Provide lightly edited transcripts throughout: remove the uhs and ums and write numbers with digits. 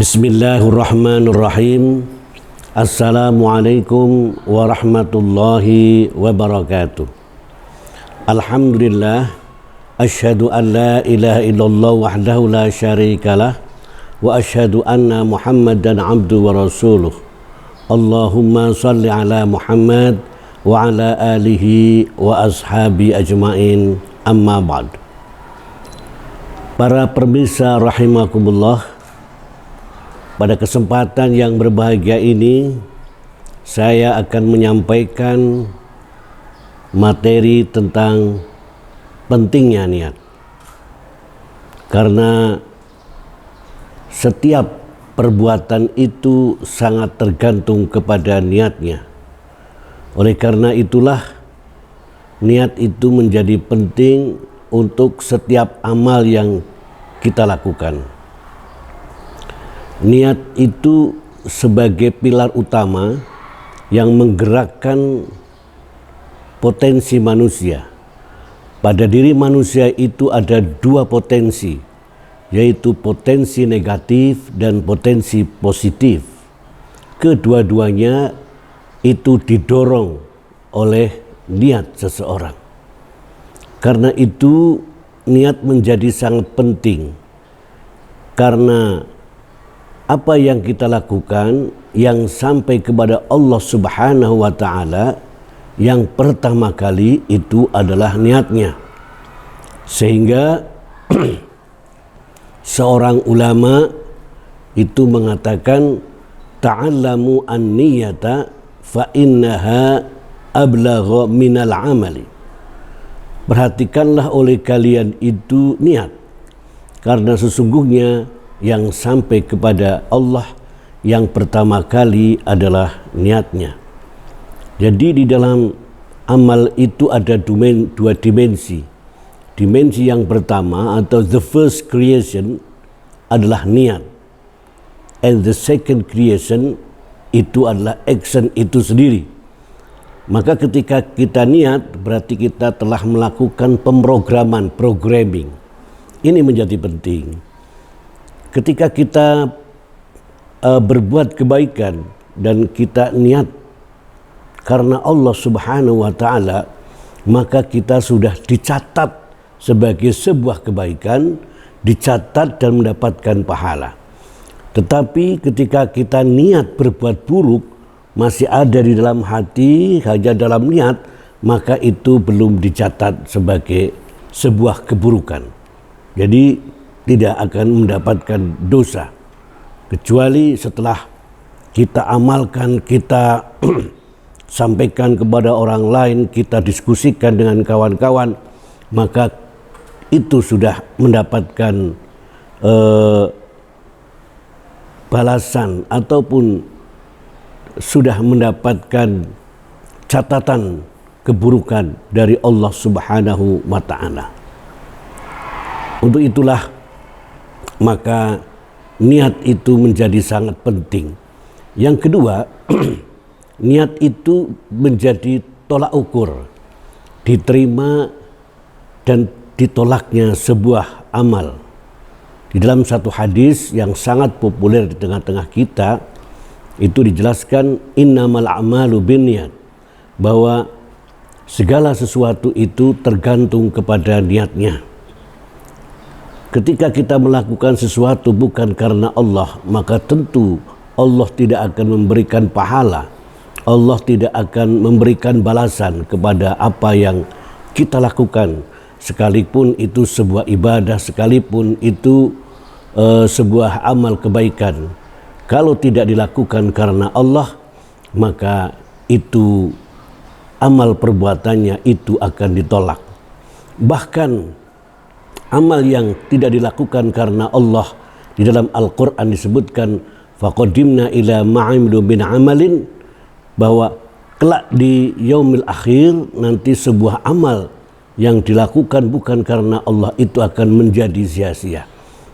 Bismillahirrahmanirrahim. Assalamualaikum warahmatullahi wabarakatuh. Alhamdulillah, asyhadu an la ilaha illallah wahdahu la syarikalah wa asyhadu anna Muhammadan abdu wa rasuluh. Allahumma salli ala Muhammad wa ala alihi wa ashabi ajmain, amma ba'd. Para pemirsa rahimakumullah, pada kesempatan yang berbahagia ini saya akan menyampaikan materi tentang pentingnya niat. Karena setiap perbuatan itu sangat tergantung kepada niatnya. Oleh karena itulah niat itu menjadi penting untuk setiap amal yang kita lakukan. Niat itu sebagai pilar utama yang menggerakkan potensi manusia. Pada diri manusia itu ada dua potensi, yaitu potensi negatif dan potensi positif. Kedua-duanya itu didorong oleh niat seseorang. Karena itu niat menjadi sangat penting, karena apa yang kita lakukan yang sampai kepada Allah Subhanahu wa Ta'ala, yang pertama kali itu adalah niatnya. Sehingga seorang ulama itu mengatakan, ta'allamu an-niyata fa innaha ablagha minal amali. Perhatikanlah oleh kalian itu niat, karena sesungguhnya yang sampai kepada Allah yang pertama kali adalah niatnya. Jadi di dalam amal itu ada dua dimensi. Dimensi yang pertama atau the first creation adalah niat. And the second creation itu adalah action itu sendiri. Maka ketika kita niat berarti kita telah melakukan programming. Ini menjadi penting. Ketika kita berbuat kebaikan dan kita niat karena Allah Subhanahu wa Ta'ala, maka kita sudah dicatat sebagai sebuah kebaikan, dicatat dan mendapatkan pahala. Tetapi ketika kita niat berbuat buruk, masih ada di dalam hati, hanya dalam niat, maka itu belum dicatat sebagai sebuah keburukan. Jadi tidak akan mendapatkan dosa, kecuali setelah kita amalkan, kita sampaikan kepada orang lain, kita diskusikan dengan kawan-kawan, maka itu sudah mendapatkan balasan ataupun sudah mendapatkan catatan keburukan dari Allah Subhanahu wa Ta'ala. Untuk itulah maka niat itu menjadi sangat penting. Yang kedua, niat itu menjadi tolak ukur diterima dan ditolaknya sebuah amal. Di dalam satu hadis yang sangat populer di tengah-tengah kita, itu dijelaskan innamal a'malu binniyat, bahwa segala sesuatu itu tergantung kepada niatnya. Ketika kita melakukan sesuatu bukan karena Allah, maka tentu Allah tidak akan memberikan pahala. Allah tidak akan memberikan balasan kepada apa yang kita lakukan. Sekalipun itu sebuah ibadah, sekalipun itu sebuah amal kebaikan. Kalau tidak dilakukan karena Allah, maka itu amal perbuatannya itu akan ditolak. Bahkan amal yang tidak dilakukan karena Allah, di dalam Al-Quran disebutkan faqadimna ila ma'amilu bin amalin, bahwa kelak di yaumil akhir nanti sebuah amal yang dilakukan bukan karena Allah itu akan menjadi sia-sia.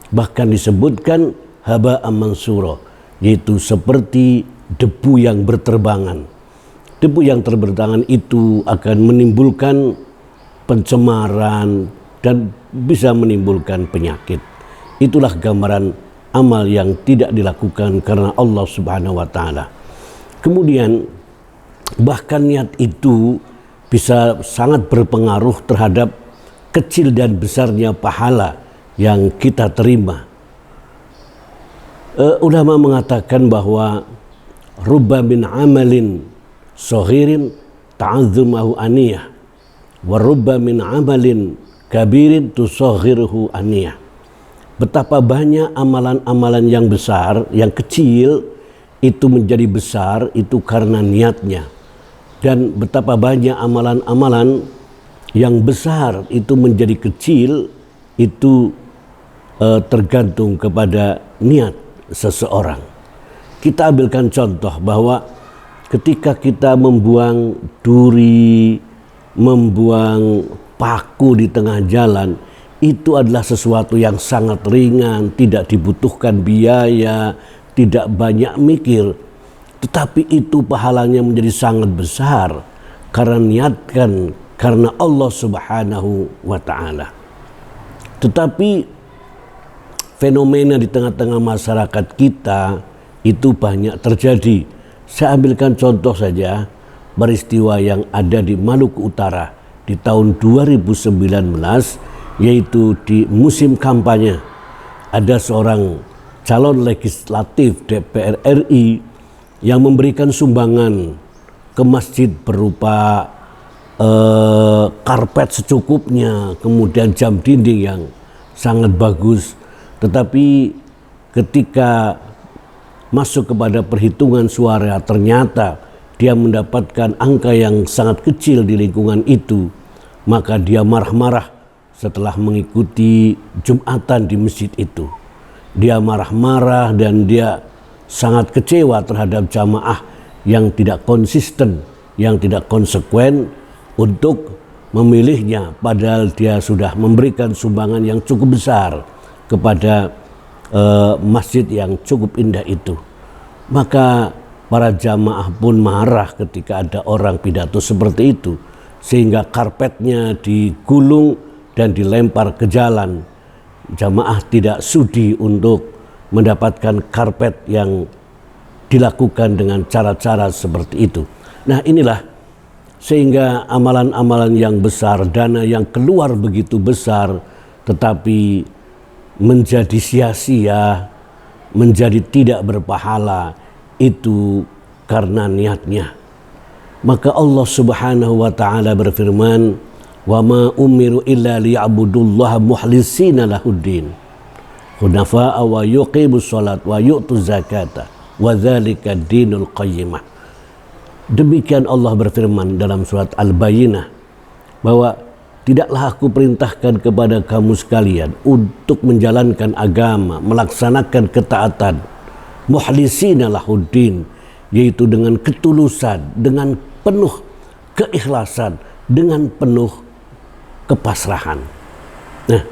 Bahkan disebutkan haba'an mansura, yaitu seperti debu yang berterbangan. Debu yang terbertangan itu akan menimbulkan pencemaran dan bisa menimbulkan penyakit. Itulah gambaran amal yang tidak dilakukan karena Allah Subhanahu wa taala. Kemudian bahkan niat itu bisa sangat berpengaruh terhadap kecil dan besarnya pahala yang kita terima. Ulama mengatakan bahwa rubba min amalin saghirin ta'azzumahu aniyah wa rubba min amalin kabirin tusaghiruhu aniyah. Betapa banyak amalan-amalan yang besar, yang kecil itu menjadi besar itu karena niatnya. Dan betapa banyak amalan-amalan yang besar itu menjadi kecil itu tergantung kepada niat seseorang. Kita ambilkan contoh bahwa ketika kita membuang duri, membuang paku di tengah jalan, itu adalah sesuatu yang sangat ringan, tidak dibutuhkan biaya, tidak banyak mikir. Tetapi itu pahalanya menjadi sangat besar karena niatkan karena Allah Subhanahu wa taala. Tetapi fenomena di tengah-tengah masyarakat kita itu banyak terjadi. Saya ambilkan contoh saja peristiwa yang ada di Maluku Utara di tahun 2019, yaitu di musim kampanye. Ada seorang calon legislatif DPR RI yang memberikan sumbangan ke masjid berupa karpet secukupnya, kemudian jam dinding yang sangat bagus. Tetapi ketika masuk kepada perhitungan suara, ternyata dia mendapatkan angka yang sangat kecil di lingkungan itu. Maka dia marah-marah setelah mengikuti Jumatan di masjid itu. Dia marah-marah dan dia sangat kecewa terhadap jamaah yang tidak konsisten, yang tidak konsekuen untuk memilihnya, padahal dia sudah memberikan sumbangan yang cukup besar kepada masjid yang cukup indah itu. Maka para jamaah pun marah ketika ada orang pidato seperti itu, sehingga karpetnya digulung dan dilempar ke jalan. Jamaah tidak sudi untuk mendapatkan karpet yang dilakukan dengan cara-cara seperti itu. Nah, inilah sehingga amalan-amalan yang besar, dana yang keluar begitu besar, tetapi menjadi sia-sia, menjadi tidak berpahala, itu karena niatnya. Maka Allah Subhanahu wa taala berfirman, "Wa ma umiru illa liya'budullaha mukhlisina lahuddin, hunafa'a wa yuqimus shalat wa yu'tuz zakata, wa dzalika dinul qayyimah." Demikian Allah berfirman dalam surat Al-Bayyinah bahwa tidaklah aku perintahkan kepada kamu sekalian untuk menjalankan agama, melaksanakan ketaatan, mukhlisina lahuddin, yaitu dengan ketulusan, dengan penuh keikhlasan, dengan penuh kepasrahan. Nah,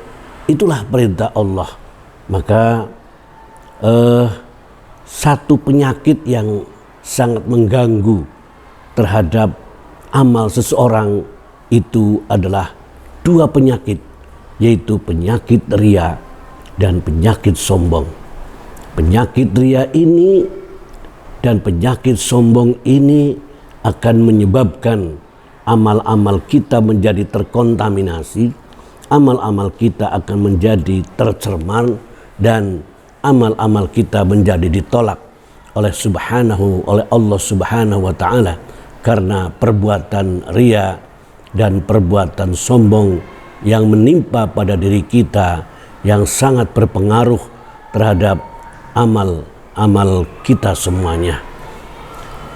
itulah perintah Allah. Maka satu penyakit yang sangat mengganggu terhadap amal seseorang itu adalah dua penyakit, yaitu penyakit ria dan penyakit sombong. Penyakit ria ini dan penyakit sombong ini akan menyebabkan amal-amal kita menjadi terkontaminasi, amal-amal kita akan menjadi tercemar, dan amal-amal kita menjadi ditolak oleh Allah Subhanahu wa taala karena perbuatan ria dan perbuatan sombong yang menimpa pada diri kita, yang sangat berpengaruh terhadap amal-amal kita semuanya.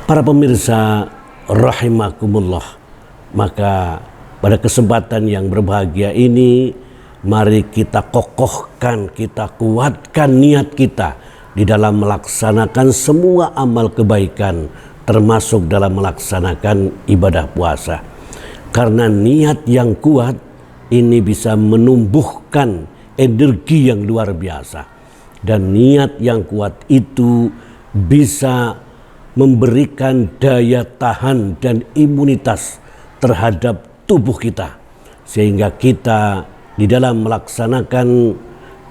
Para pemirsa rahimakumullah, maka pada kesempatan yang berbahagia ini, mari kita kokohkan, kita kuatkan niat kita di dalam melaksanakan semua amal kebaikan, termasuk dalam melaksanakan ibadah puasa. Karena niat yang kuat ini bisa menumbuhkan energi yang luar biasa. Dan niat yang kuat itu bisa memberikan daya tahan dan imunitas terhadap tubuh kita. Sehingga kita di dalam melaksanakan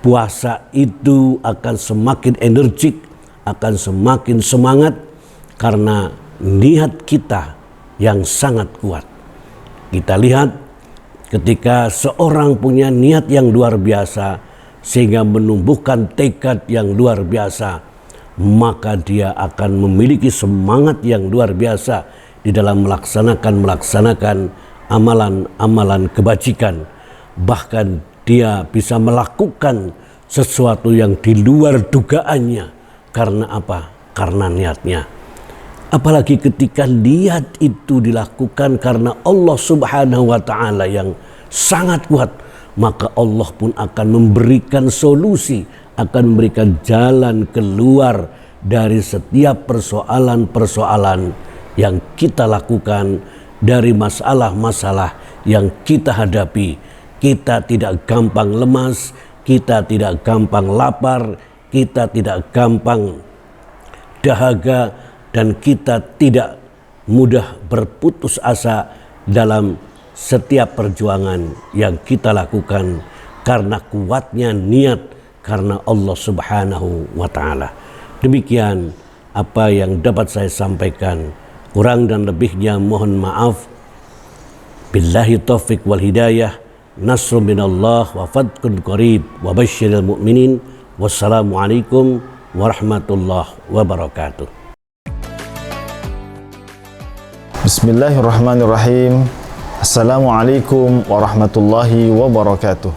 puasa itu akan semakin energik, akan semakin semangat karena niat kita yang sangat kuat. Kita lihat ketika seorang punya niat yang luar biasa sehingga menumbuhkan tekad yang luar biasa, maka dia akan memiliki semangat yang luar biasa di dalam melaksanakan amalan-amalan kebajikan. Bahkan dia bisa melakukan sesuatu yang di luar dugaannya. Karena apa? Karena niatnya. Apalagi ketika niat itu dilakukan karena Allah Subhanahu wa Ta'ala yang sangat kuat, maka Allah pun akan memberikan solusi, akan memberikan jalan keluar dari setiap persoalan-persoalan yang kita lakukan, dari masalah-masalah yang kita hadapi. Kita tidak gampang lemas, kita tidak gampang lapar, kita tidak gampang dahaga, dan kita tidak mudah berputus asa dalam setiap perjuangan yang kita lakukan karena kuatnya niat, karena Allah Subhanahu wa Ta'ala. Demikian apa yang dapat saya sampaikan. Kurang dan lebihnya mohon maaf. Billahi taufiq wal hidayah. Nasrun minallah wa fadhun qarib wa basyiril mu'minin. Wassalamualaikum warahmatullahi wabarakatuh. Bismillahirrahmanirrahim. Assalamualaikum warahmatullahi wabarakatuh.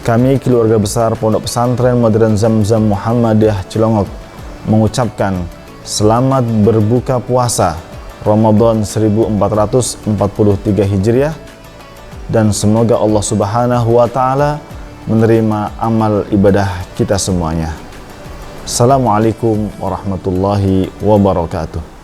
Kami keluarga besar Pondok Pesantren Modern Zamzam Muhammadiyah Cilongok mengucapkan selamat berbuka puasa Ramadan 1443 Hijriah, dan semoga Allah Subhanahu wa Ta'ala menerima amal ibadah kita semuanya. Assalamualaikum warahmatullahi wabarakatuh.